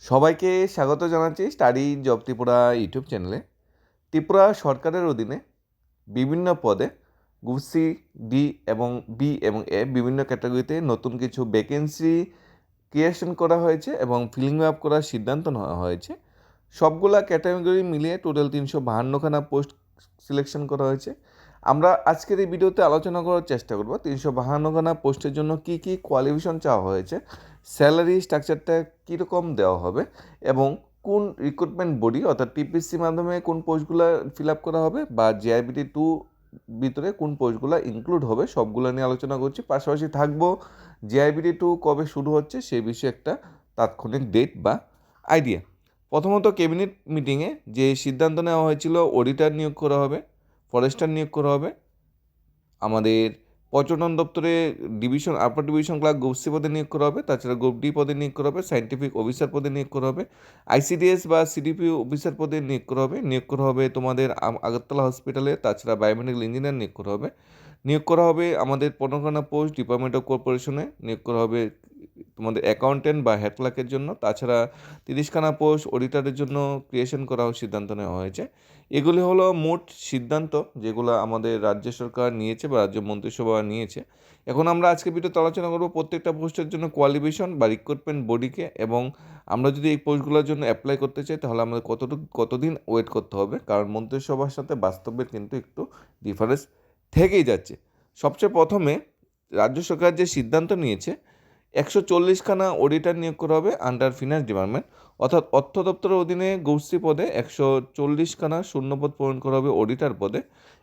সবাইকে স্বাগত জানাচ্ছি স্টাডি জব ত্রিপুরা ইউটিউব চ্যানেলে। ত্রিপুরা সরকারের অধীনে বিভিন্ন পদে গ্রুপ সি, ডি এবং বি এবং এ বিভিন্ন ক্যাটাগরিতে নতুন কিছু ভ্যাকেন্সি ক্রিয়েশন করা হয়েছে এবং ফিলিং আপ করার সিদ্ধান্ত নেওয়া হয়েছে। সবগুলা ক্যাটাগরি মিলিয়ে টোটাল 352খানা পোস্ট সিলেকশন করা হয়েছে। আমরা আজকের এই ভিডিওতে আলোচনা করার চেষ্টা করব 352খানা পোস্টের জন্য কী কী কোয়ালিফিকেশন চাওয়া হয়েছে, স্যালারি স্ট্রাকচারটা কীরকম দেওয়া হবে এবং কোন রিক্রুটমেন্ট বডি অর্থাৎ টিপিসির মাধ্যমে কোন পোস্টগুলো ফিল আপ করা হবে বা জিআইবিটি 2 ভিতরে কোন পোস্টগুলো ইনক্লুড হবে সবগুলো নিয়ে আলোচনা করছি। পাশাপাশি থাকবো জিআইবিটি 2 কবে শুরু হচ্ছে সেই বিষয়ে একটা তাৎক্ষণিক ডেট বা আইডিয়া। প্রথমত ক্যাবিনেট মিটিংয়ে যে সিদ্ধান্ত নেওয়া হয়েছিল অডিটর নিয়োগ করা হবে, ফরেস্টার নিয়োগ করা হবে, আমাদের পর্যটন দপ্তরে division upper division clerk group C পদে নিয়োগ করা হবে, তাছাড়া গ্রুপ ডি পদে নিয়োগ করা হবে, সায়েন্টিফিক অফিসার পদে নিয়োগ করা হবে, আইসিডিএস বা সিডিপি অফিসার পদে নিয়োগ করা হবে তোমাদের আগরতলা হসপিটালে, তাছাড়া বায়োমেডিক্যাল ইঞ্জিনিয়ার নিয়োগ করা হবে আমাদের 15খানা পোস্ট ডিপার্টমেন্ট অফ কর্পোরেশনে নিয়োগ করা হবে তোমাদের অ্যাকাউন্টেন্ট বা হেড ক্লার্কের জন্য, তাছাড়া 30খানা পোস্ট অডিটরের জন্য ক্রিয়েশন করার সিদ্ধান্ত নেওয়া হয়েছে। এগুলি হলো মোট সিদ্ধান্ত যেগুলো আমাদের রাজ্য সরকার নিয়েছে বা রাজ্য মন্ত্রিসভা নিয়েছে। এখন আমরা আজকে ভিডিওতে আলোচনা করব প্রত্যেকটা পোস্টের জন্য কোয়ালিফিকেশন বা রিক্রুটমেন্ট বডিকে, এবং আমরা যদি এই পোস্টগুলোর জন্য অ্যাপ্লাই করতে চাই তাহলে আমাদের কতদিন ওয়েট করতে হবে, কারণ মন্ত্রিসভার সাথে বাস্তবের কিন্তু একটু ডিফারেন্স থেকেই যাচ্ছে। সবচেয়ে প্রথমে রাজ্য সরকার যে সিদ্ধান্ত নিয়েছে 140খানা অডিটর নিয়োগ করা হবে আন্ডার ফিনান্স ডিপার্টমেন্ট, অর্থাৎ অর্থ দপ্তরের অধীনে গৌসি পদে 140খানা শূন্যপদ পূরণ করা হবে অডিটর পদে।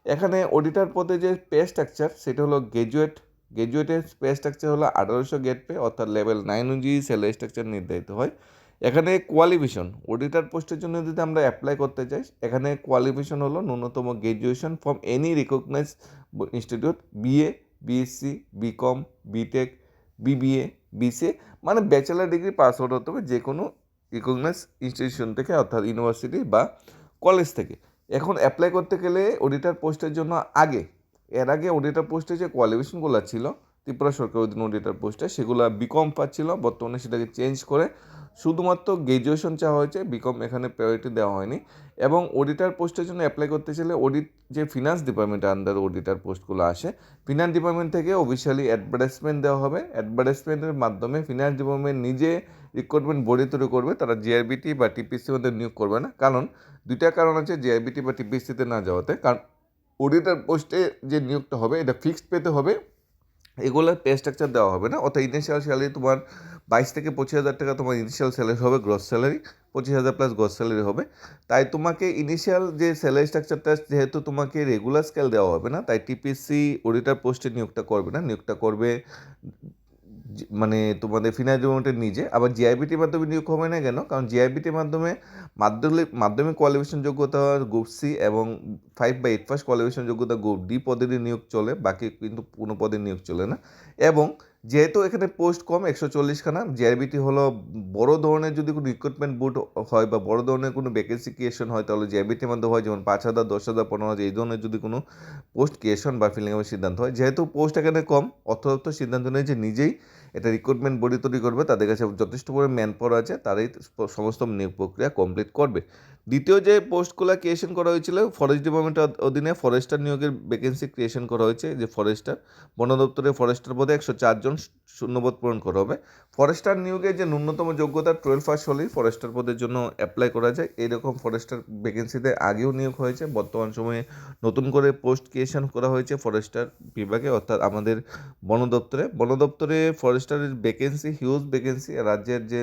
এখানে অডিটর পদে যে পে স্ট্রাকচার সেটা হলো গ্র্যাজুয়েটের পে স্ট্রাকচার হলো 1800 গেট পে, অর্থাৎ লেভেল 9 অনুযায়ী স্যালারি স্ট্রাকচার নির্ধারিত হয়। এখানে কোয়ালিফিকেশন অডিটর পোস্টের জন্য যদি আমরা অ্যাপ্লাই করতে চাই, এখানে কোয়ালিফিকেশন হলো ন্যূনতম graduation from any recognise institute, BA, BSc, BCom, BTech, BBA, BCA, মানে ব্যাচেলার ডিগ্রি পাস আউট হতে হবে যে কোনো রিকগনাইজ ইনস্টিটিউশন থেকে, অর্থাৎ ইউনিভার্সিটি বা কলেজ থেকে। এখন অ্যাপ্লাই করতে গেলে অডিটর পোস্টের জন্য এর আগে অডিটর পোস্টে যে কোয়ালিফিকেশনগুলো ছিল ত্রিপুরা সরকার অধীন অডিটর পোস্টে সেগুলো বিকম পাচ্ছিল, বর্তমানে সেটাকে চেঞ্জ করে শুধুমাত্র গ্র্যাজুয়েশন চাওয়া হয়েছে, বিকম এখানে প্রায়োরিটি দেওয়া হয়নি। এবং অডিটর পোস্টের জন্য অ্যাপ্লাই করতে চাইলে অডিট যে ফিনান্স ডিপার্টমেন্টের আন্ডার অডিটর পোস্টগুলো আসে, ফিনান্স ডিপার্টমেন্ট থেকে অফিসিয়ালি অ্যাডভার্টাইজমেন্ট দেওয়া হবে। অ্যাডভার্টাইজমেন্টের মাধ্যমে ফিনান্স ডিপার্টমেন্ট নিজে রিক্রুটমেন্ট বডি তৈরি করবে, তারা জিআরবিটি বা টিপিসির মধ্যে নিয়োগ করবে না। কারণ দুইটা কারণ আছে জিআরবিটি বা টিপিসিতে না যাওয়াতে। কারণ অডিটর পোস্টে যে নিয়োগটা হবে এটা ফিক্সড পেতে হবে, এগুলোর পে স্ট্রাকচার দেওয়া হবে না। অর্থাৎ ইনিশিয়াল স্যালারি তোমার 22 থেকে 25 হাজার টাকা তোমার ইনিশিয়াল স্যালারি হবে, gross salary 25,000 plus gross salary হবে। তাই তোমাকে ইনিশিয়াল যে স্যালারি স্ট্রাকচারটা যেহেতু তোমাকে রেগুলার স্কেল দেওয়া হবে না, তাই টিপিসি অডিটর পোস্টে নিয়োগটা করবে না, নিয়োগটা করবে মানে তোমাদের ফিনান্স ডিপার্টমেন্টের নিজে। আবার জিআইবিটির মাধ্যমে নিয়োগ হবে না কেন? কারণ জিআইবিটির মাধ্যমে মাধ্যমিক কোয়ালিফিকেশন যোগ্যতা গ্রুপ সি এবং 5 বা 8 পাস কোয়ালিফিকেশন যোগ্যতা গ্রুপ ডি পদেরই নিয়োগ চলে, বাকি কিন্তু কোনো পদে নিয়োগ চলে না। এবং যেহেতু এখানে পোস্ট কম 140খানা, জিআইবিটি হলো বড় ধরনের যদি কোনো রিক্রুটমেন্ট বোর্ড হয় বা বড় ধরনের কোনো ভ্যাকেন্সি ক্রিয়েশন হয় তাহলে জিআইবিটির মধ্যে হয়, যেমন 5,000, 10,000, 15,000 এই ধরনের যদি কোনো পোস্ট ক্রিয়েশন বা ফিলিং আপের সিদ্ধান্ত হয়। যেহেতু পোস্ট এখানে কম, অর্থ দপ্তর সিদ্ধান্ত নিয়েছে নিজেই এটা রিক্রুটমেন্ট বডি তৈরি করবে, তাদের কাছে যথেষ্ট পরিমাণ ম্যান পাওয়ার আছে, তারাই সমস্ত নিয়োগ প্রক্রিয়া কমপ্লিট করবে। দ্বিতীয় যে পোস্টগুলো ক্রিয়েশন করা হয়েছিল ফরেস্ট ডিপার্টমেন্টের অধীনে ফরেস্টার নিয়োগের ভ্যাকেন্সি ক্রিয়েশন করা হয়েছে, যে ফরেস্টার বন দপ্তরে ফরেস্টার পদে 104 জন শূন্যপদ পূরণ করা হবে। ফরেস্টার নিয়োগের যে ন্যূনতম যোগ্যতা 12 পাস হলেই ফরেস্টার পদের জন্য অ্যাপ্লাই করা যায়। এইরকম ফরেস্টার ভ্যাকেন্সিতে আগেও নিয়োগ হয়েছে, বর্তমান সময়ে নতুন করে পোস্ট ক্রিয়েশন করা হয়েছে ফরেস্টার বিভাগে, অর্থাৎ আমাদের বন দপ্তরে ফরেস্টারের ভ্যাকেন্সি হিউজ ভ্যাকেন্সি। রাজ্যের যে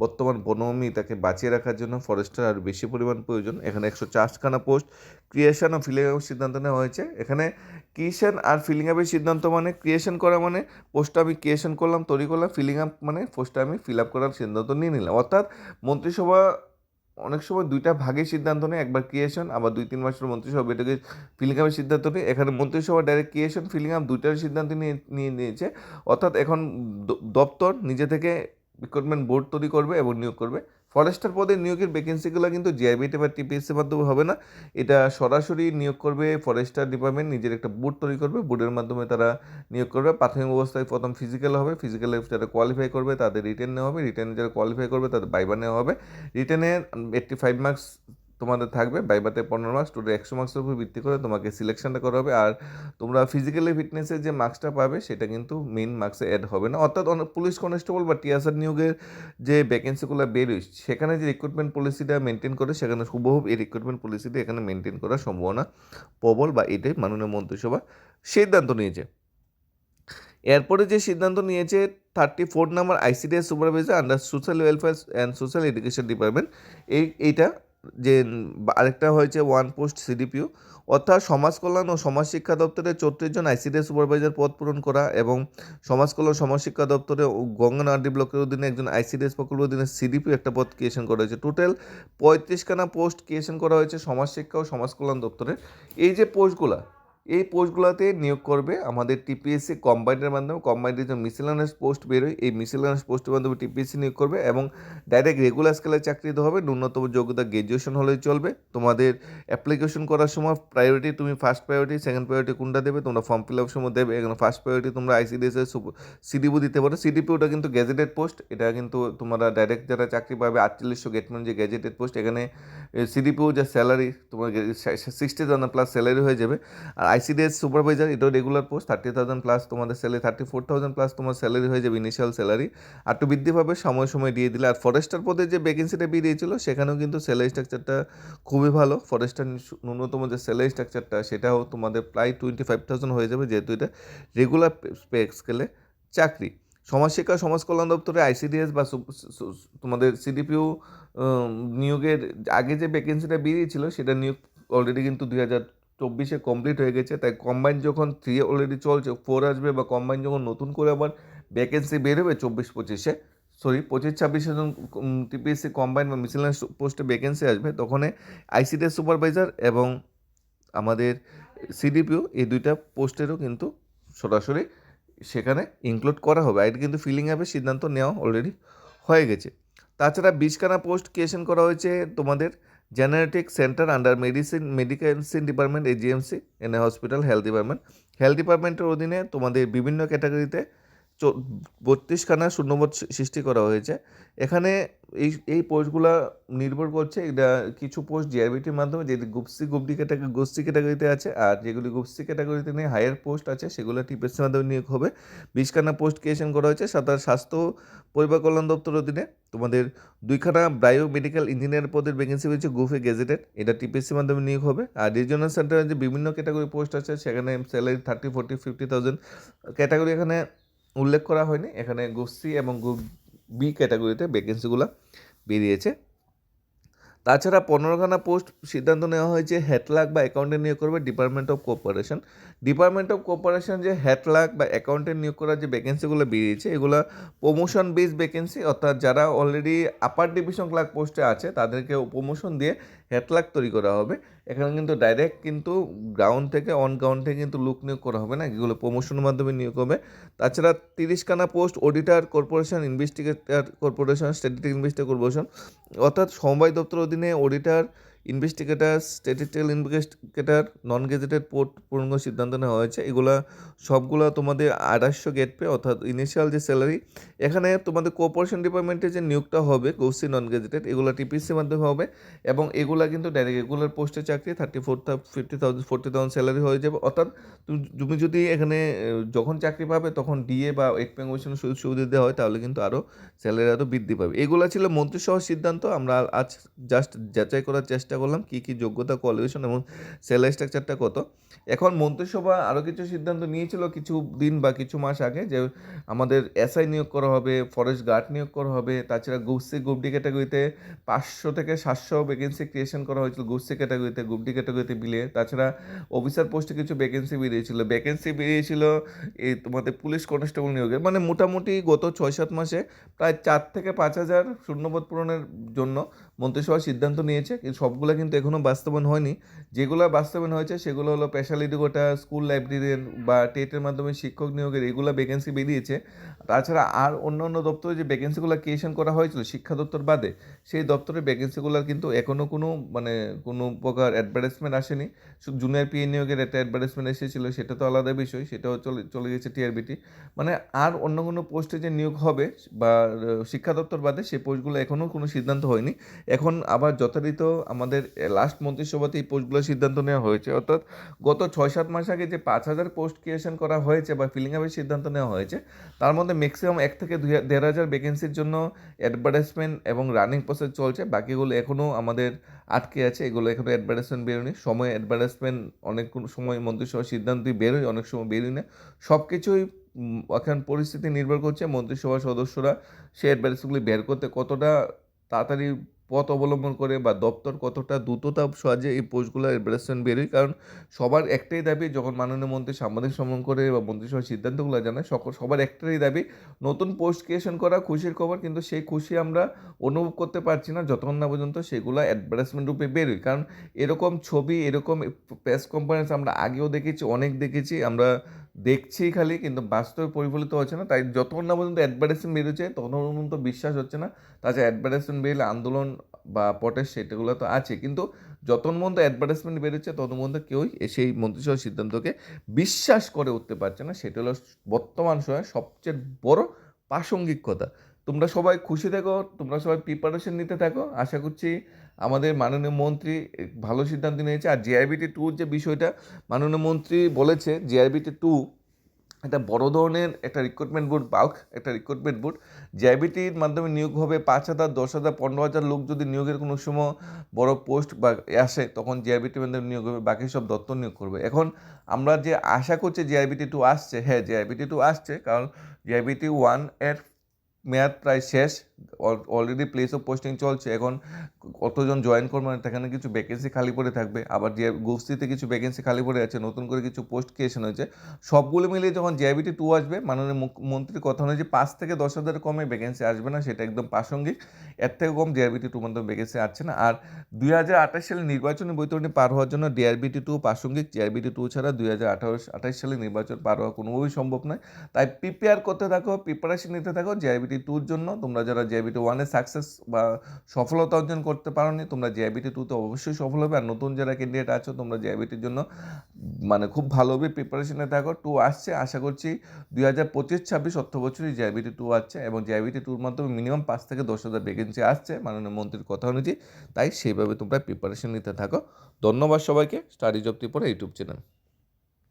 বর্তমান বনভূমি তাকে বাঁচিয়ে রাখার জন্য ফরেস্টার আরও বেশি পরিমাণ প্রয়োজন। এখানে 104খানা পোস্ট ক্রিয়েশন ও ফিলিং আপের সিদ্ধান্ত নেওয়া হয়েছে। এখানে ক্রিয়েশন আর ফিলিং আপের সিদ্ধান্ত মানে ক্রিয়েশন করা মানে পোস্টটা আমি ক্রিয়েশন করলাম, তৈরি করলাম, ফিলিং আপ মানে পোস্টটা আমি ফিল আপ করার সিদ্ধান্ত নিয়ে নিলাম। অর্থাৎ মন্ত্রিসভা অনেক সময় দুইটা ভাগে সিদ্ধান্ত নেয়, একবার ক্রিয়েশন, আবার 2-3 মাসের মন্ত্রিসভা এটাকে ফিলিং আপের সিদ্ধান্ত নেয়। এখানে মন্ত্রিসভা ডাইরেক্ট ক্রিয়েশন ফিলিং আপ দুইটার সিদ্ধান্ত নিয়ে নিয়েছে। অর্থাৎ এখন দপ্তর নিজে থেকে রিক্রুটমেন্ট বোর্ড তৈরি করবে এবং নিয়োগ করবে। ফরেস্টার পদে নিয়োগের ভ্যাকেন্সিগুলো কিন্তু জিআরবিতে বা টিপিএসসির মাধ্যমে হবে না, এটা সরাসরি নিয়োগ করবে ফরেস্টার ডিপার্টমেন্ট, নিজের একটা বোর্ড তৈরি করবে, বোর্ডের মাধ্যমে তারা নিয়োগ করবে। প্রাথমিক অবস্থায় প্রথম ফিজিক্যাল হবে, ফিজিক্যালে যারা কোয়ালিফাই করবে তাদের রিটেন নেওয়া হবে, রিটেনে যারা কোয়ালিফাই করবে তাদের ভাইবা নেওয়া হবে। রিটেনে 85 মার্কস তোমাদের থাকবে, ভাইভাতে 15 মার্কস, টোটাল 100 মার্কসের উপর ভিত্তি করে তোমাকে সিলেকশনটা করা হবে। আর তোমরা ফিজিক্যালি ফিটনেসের যে মার্কসটা পাবে সেটা কিন্তু মেইন মার্কসে অ্যাড হবে না। অর্থাৎ পুলিশ কনস্টেবল বা টিএসআর নিয়োগের যে ভ্যাকেন্সিগুলো বেরোয় সেখানে যে রিক্রুটমেন্ট পলিসিটা মেনটেন করে সেখানে হুবহু এই রিক্রুটমেন্ট পলিসিটা এখানে মেনটেন করার সম্ভাবনা প্রবল, বা এটাই মাননীয় মন্ত্রিসভা সিদ্ধান্ত নিয়েছে। এরপরে যে সিদ্ধান্ত নিয়েছে 34 নম্বর ICDS supervisor under social welfare and social education department, এইটা যে আরেকটা হয়েছে 1 পোস্ট সিডিপিও, অর্থাৎ সমাজ কল্যাণ ও সমাজ শিক্ষা দপ্তরে 34 জন আইসিডিএস সুপারভাইজার পদ পূরণ করা এবং সমাজ কল্যাণ সমাজ শিক্ষা দপ্তরে গঙ্গানাড্ডি ব্লকের অধীনে একজন আইসিডিএস প্রকল্পের অধীনে সিডিপিও একটা পদ ক্রিয়েশন করা হয়েছে। টোটাল 35খানা পোস্ট ক্রিয়েশন করা হয়েছে সমাজ শিক্ষা ও সমাজ কল্যাণ দপ্তরে। এই যে পোস্টগুলা, এই পোস্টগুলোতে নিয়োগ করবে আমাদের টিপিএসসি কম্বাইন্ডের মাধ্যমে। কম্বাইন্ডের যে মিসেলানিয়াস পোস্ট বেরোয়, এই মিসেলানিয়াস পোস্টের মাধ্যমে টিপিএসসি নিয়োগ করবে এবং ডাইরেক্ট রেগুলার স্কেলে চাকরি দিতে হবে। ন্যূনতম যোগ্যতা গ্র্যাজুয়েশন হলেই চলবে। তোমাদের অ্যাপ্লিকেশন করার সময় প্রায়োরিটি, তুমি ফার্স্ট প্রায়োরিটি সেকেন্ড প্রায়োরিটি কোনটা দেবে, তোমরা ফর্ম ফিল আপ সময় দেবে। এখানে ফার্স্ট প্রায়োরিটি তোমরা আইসিডিএস এর সিডিপিও দিতে পারো। সিডিপিওটা কিন্তু গ্যাজেটেড পোস্ট, এটা কিন্তু তোমরা ডাইরেক্ট যারা চাকরি পাবে 4800 গেটম্যান যে গ্যাজেটেড পোস্ট, এখানে সিডিপিও যে স্যালারি তোমার 60,000 প্লাস স্যালারি হয়ে যাবে। আর আইসিডিএস সুপারভাইজার এটাও রেগুলার পোস্ট, 30,000 প্লাস তোমাদের স্যালারি, 34,000 প্লাস তোমার স্যালারি হয়ে যাবে ইনিশিয়াল স্যালারি, আর একটু বৃদ্ধি পাবে সময় সময় দিয়ে দিলে। আর ফরেস্টার পদে যে ভ্যাকেন্সিটা বেরিয়েছিল সেখানেও কিন্তু স্যালারি স্ট্রাকচারটা খুবই ভালো। ফরেস্টার ন্যূনতম যে স্যালারি স্ট্রাকচারটা সেটাও তোমাদের প্রায় 25,000 হয়ে যাবে, যেহেতু এটা রেগুলার পে স্কেলে চাকরি। সমাজশিক্ষা সমাজ কল্যাণ দপ্তরে আইসিডিএস বা তোমাদের সিডিপিও নিয়োগের আগে যে ভ্যাকেন্সিটা বেরিয়েছিল সেটা নিয়োগ অলরেডি কিন্তু 2024 কমপ্লিট হয়ে গেছে। তাই কম্বাইন যখন 3 অলরেডি চলছে, 4 আসবে, বা কম্বাইন যখন নতুন করে আবার ভ্যাকেন্সি বেরোবে 24-25-এ, সরি 25-26-এ যখন টিপিএসসি কম্বাইন বা মিসেলানিয়াস পোস্টে ভ্যাকেন্সি আসবে, তখন আইসিডিএস সুপারভাইজার এবং আমাদের সিডিপিও এই দুইটা পোস্টেরও কিন্তু সরাসরি সেখানে ইনক্লুড করা হবে। এটা কিন্তু ফিলিং অ্যাপে সিদ্ধান্ত নেওয়া অলরেডি হয়ে গেছে। তাছাড়া 20খানা পোস্ট ক্রিয়েশন করা হয়েছে তোমাদের generic centre under medicine department, AGMC, NA hospital, health department. Health ডিপার্টমেন্টের অধীনে তোমাদের বিভিন্ন ক্যাটাগরিতে 32খানা শূন্যপদ সৃষ্টি করা হয়েছে। এখানে এই পোস্টগুলো নির্ভর করছে, এটা কিছু পোস্ট জিআরবিটির মাধ্যমে, যেটি গ্রুপ সি ক্যাটাগরিতে আছে, আর যেগুলি গ্রুপ সি ক্যাটাগরিতে নিয়ে হায়ার পোস্ট আছে সেগুলো টিপিএসসির মাধ্যমে নিয়োগ হবে। 20খানা পোস্ট ক্রিয়েশন করা হয়েছে স্বাস্থ্য পরিবার কল্যাণ দপ্তর অধীনে। তোমাদের 2খানা বায়োমেডিক্যাল ইঞ্জিনিয়ার পদের ভ্যাকেন্সি হয়েছে গ্রুপে গেজেটেড, এটা টিপিএসসির মাধ্যমে নিয়োগ হবে। আর রিজিওনাল সেন্টারে যে বিভিন্ন ক্যাটাগরি পোস্ট আছে সেখানে স্যালারি 30, 40, 50,000 ক্যাটাগরি এখানে উল্লেখ করা হয়নি। এখানে গ্রুপ সি এবং গ্রুপ বি ক্যাটাগরিতে ভ্যাকেন্সিগুলো বেরিয়েছে। তাছাড়া 15খানা পোস্ট সিদ্ধান্ত নেওয়া হয়েছে হেডলাক বা অ্যাকাউন্টেন্ট নিয়োগ করবে department of cooperation. Department of cooperation যে হেডলাক বা অ্যাকাউন্টেন্ট নিয়োগ করার যে ভ্যাকেন্সিগুলো বেরিয়েছে, এগুলো প্রমোশন বেসড ভ্যাকেন্সি, অর্থাৎ যারা অলরেডি আপার ডিভিশন ক্লার্ক পোস্টে আছে তাদেরকে প্রমোশন দিয়ে হেডলাক তৈরি করা হবে। এখানে কিন্তু ডাইরেক্ট কিন্তু গ্রাউন্ড থেকে কিন্তু লোক নিয়োগ করা হবে না, এগুলো প্রমোশনের মাধ্যমে নিয়োগ হবে। তাছাড়া 30খানা post auditor corporation, investigator corporation, statistical investigator corporation, অর্থাৎ সমবায় দপ্তর অধীনে auditor, investigator, statistical investigator, non gazetted post পূরণ সিদ্ধান্ত নেওয়া হয়েছে। এগুলা সবগুলো তোমাদের 2800 গেট পে, অর্থাৎ ইনিশিয়াল যে স্যালারি। এখানে তোমাদের কোঅপারেশন ডিপার্টমেন্টে যে নিয়োগটা হবে গোসি নন গেজেটেড, এগুলো টিপিসির মাধ্যমে হবে এবং এগুলা কিন্তু ডাইরেক্ট রেগুলার পোস্টে চাকরি, 40,000 স্যালারি হয়ে যাবে। অর্থাৎ তুমি যদি এখানে যখন চাকরি পাবে তখন ডিএ বা 8 পেনশন সুযোগ সুবিধা দেওয়া হয়, তাহলে কিন্তু আরও স্যালারি আরও বৃদ্ধি পাবে। এগুলো ছিল মন্ত্রিসভার সিদ্ধান্ত। আমরা আজ জাস্ট যাচাই করার চেষ্টা করলাম কী কী যোগ্যতা, কোয়ালিফিকেশন এবং স্যালারি স্ট্রাকচারটা কত। এখন মন্ত্রিসভা আরও কিছু সিদ্ধান্ত নিয়েছিল কিছু দিন বা কিছু মাস আগে, যে আমাদের এসআই নিয়োগ করা হবে, ফরেস্ট গার্ড নিয়োগ করা হবে। তাছাড়া গ্রুপ সি গ্রুপ ডি ক্যাটাগরিতে 500 থেকে 700 ভ্যাকেন্সি ক্রিয়েশন করা হয়েছিল গ্রুপ সি ক্যাটাগরিতে, গ্রুপ ডি ক্যাটাগরিতে মিলিয়ে। তাছাড়া অফিসার পোস্টে কিছু ভ্যাকেন্সি বেরিয়েছিল এই তোমাদের পুলিশ কনস্টেবল নিয়োগের। মানে মোটামুটি গত 6-7 মাসে প্রায় 4 থেকে 5 হাজার শূন্যপদ পূরণের জন্য মন্ত্রিসভা সিদ্ধান্ত নিয়েছে। কিন্তু সবগুলো পোস্টগুলো কিন্তু এখনও বাস্তবায়ন হয়নি। যেগুলো বাস্তবায়ন হয়েছে সেগুলো হলো স্পেশালিটি কোটা, স্কুল লাইব্রেরিয়ান বা টেটের মাধ্যমে শিক্ষক নিয়োগের এগুলো ভ্যাকেন্সি বেরিয়েছে। তাছাড়া আর অন্য দপ্তরে যে ভ্যাকেন্সিগুলো ক্রিয়েশন করা হয়েছিল শিক্ষা দপ্তর বাদে, সেই দপ্তরের ভ্যাকেন্সিগুলোর কিন্তু এখনও কোনো প্রকার অ্যাডভার্টাইজমেন্ট আসেনি। শুধু জুনিয়র পিএ নিয়োগের একটা অ্যাডভার্টাইজমেন্ট এসেছিলো, সেটা তো আলাদা বিষয়, সেটাও চলে গেছে টিআরবিটি। মানে আর অন্য কোনো পোস্টে যে নিয়োগ হবে বা শিক্ষা দপ্তর বাদে সেই পোস্টগুলো এখনও কোনো সিদ্ধান্ত হয়নি। এখন আবার যথারীত আমাদের লাস্ট মন্ত্রিসভাতে এই পোস্টগুলোর সিদ্ধান্ত নেওয়া হয়েছে, অর্থাৎ গত 6-7 মাস আগে যে 5,000 পোস্ট ক্রিয়েশন করা হয়েছে বা ফিলিং আপের সিদ্ধান্ত নেওয়া হয়েছে, তার মধ্যে ম্যাক্সিমাম 1 থেকে 1,500 ভ্যাকেন্সির জন্য অ্যাডভার্টাইজমেন্ট এবং রানিং প্রসেস চলছে। বাকিগুলো এখনও আমাদের আটকে আছে, এগুলো এখনও অ্যাডভার্টাইজমেন্ট বেরোয়নি। সময় অ্যাডভার্টাইজমেন্ট অনেক সময় মন্ত্রিসভার সিদ্ধান্তই বেরোয়, অনেক সময় বেরোয় না। সব কিছুই এখন পরিস্থিতি নির্ভর করছে মন্ত্রিসভার সদস্যরা সেই অ্যাডভাইসগুলি বের করতে কতটা তাড়াতাড়ি পথ অবলম্বন করে বা দপ্তর কতটা দ্রুততার সাহায্যে এই পোস্টগুলো অ্যাডভার্টাইজমেন্ট বেরোয়। কারণ সবার একটাই দাবি, যখন মাননীয় মন্ত্রী সাংবাদিক সম্মেলন করে বা মন্ত্রিসভার সিদ্ধান্তগুলো জানায়, সবার একটাই দাবি নতুন পোস্ট ক্রিয়েশন করা, খুশির খবর। কিন্তু সেই খুশি আমরা অনুভব করতে পারছি না যতক্ষণ না পর্যন্ত সেগুলো অ্যাডভার্টাইজমেন্ট রূপে বেরোয়। কারণ এরকম ছবি, এরকম প্রেস কনফারেন্স আমরা আগেও দেখেছি, অনেক দেখেছি, আমরা দেখছি খালি, কিন্তু বাস্তবে পরিফলিত হচ্ছে না। তাই যতক্ষণ না পর্যন্ত অ্যাডভার্টাইজমেন্ট বেরোচ্ছে ততক্ষণ পর্যন্ত বিশ্বাস হচ্ছে না। তাছাড়া অ্যাডভার্টাইজমেন্ট বেরোলে আন্দোলন বা প্রটেস্ট সেটাগুলো তো আছে, কিন্তু যতক্ষণ পর্যন্ত অ্যাডভার্টাইজমেন্ট বেরোচ্ছে ততক্ষণ পর্যন্ত কেউই সেই মন্ত্রিসভার সিদ্ধান্তকে বিশ্বাস করে উঠতে পারছে না। সেটা হলো বর্তমান সময়ে সবচেয়ে বড় প্রাসঙ্গিক কথা। তোমরা সবাই খুশি থাকো, তোমরা সবাই প্রিপারেশন নিতে থাকো। আশা করছি আমাদের মাননীয় মন্ত্রী ভালো সিদ্ধান্ত নিয়েছে। আর জিআরবিটি 2 যে বিষয়টা মাননীয় মন্ত্রী বলেছে, জিআরবিটি 2 একটা বড় ধরনের একটা রিক্রুটমেন্ট বোর্ড, বাল্ক একটা রিক্রুটমেন্ট বোর্ড। জিআরবিটির মাধ্যমে নিয়োগ হবে 5,000, 10,000, 15,000 লোক যদি নিয়োগের কোনো সময় বড় পোস্ট বা আসে, তখন জিআরবিটির মাধ্যমে নিয়োগ হবে, বাকি সব দপ্তর নিয়োগ করবে। এখন আমরা যে আশা করছি জিআরবিটি 2 আসছে, হ্যাঁ জিআরবিটি 2 আসছে, কারণ জিআরবিটি 1 এর মেয়াদ প্রায় শেষ, অলরেডি প্লেস অফ পোস্টিং চলছে। এখন কতজন জয়েন করবে সেখানে কিছু ভ্যাকেন্সি খালি পড়ে থাকবে, আবার যে গোষ্ঠীতে কিছু ভ্যাকেন্সি খালি পড়ে আছে, নতুন করে কিছু পোস্ট ক্রিয়েশন হয়েছে। সবগুলো মিলিয়ে যখন জিআরবিটি 2 আসবে, মাননীয় মুখ্যমন্ত্রীর কথা অনুযায়ী 5 থেকে 10,000 কমে ভ্যাকেন্সি আসবে না, সেটা একদম প্রাসঙ্গিক। এর থেকে কম জিআরবিটি 2 মধ্যে ভ্যাকেন্সি আসছে না। আর 2028 সালে নির্বাচনী বৈতরণী পার হওয়ার জন্য ডিআরবিটি 2 প্রাসঙ্গিক। জিআরবিটি 2 ছাড়া 2028 সালে নির্বাচন পার হওয়া কোনোভাবেই সম্ভব নয়। তাই প্রিপেয়ার করতে থাকো, প্রিপারেশন নিতে থাকো জিআরবিটি 2-র জন্য। তোমরা যারা জিআরবিটি 1-এ সাকসেস বা সফলতা অর্জন করতে পারোনি, তোমরা জিআরবিটি 2-তে অবশ্যই সফল হবে। আর নতুন যারা ক্যান্ডিডেট আছো, তোমরা জিআরবিটির জন্য খুব ভালোভাবে প্রিপারেশনে থাকো। 2 আসছে, আশা করছি 2025-26 অর্থ বছরই জিআরবিটি 2 আসছে, এবং জিআরবিটি 2-র মাধ্যমে মিনিমাম 5 থেকে 10,000 ভ্যাকেন্সি আসছে মাননীয় মন্ত্রীর কথা অনুযায়ী। তাই সেইভাবে তোমরা প্রিপারেশন নিতে থাকো। ধন্যবাদ সবাইকে। Study job Tripura YouTube channel.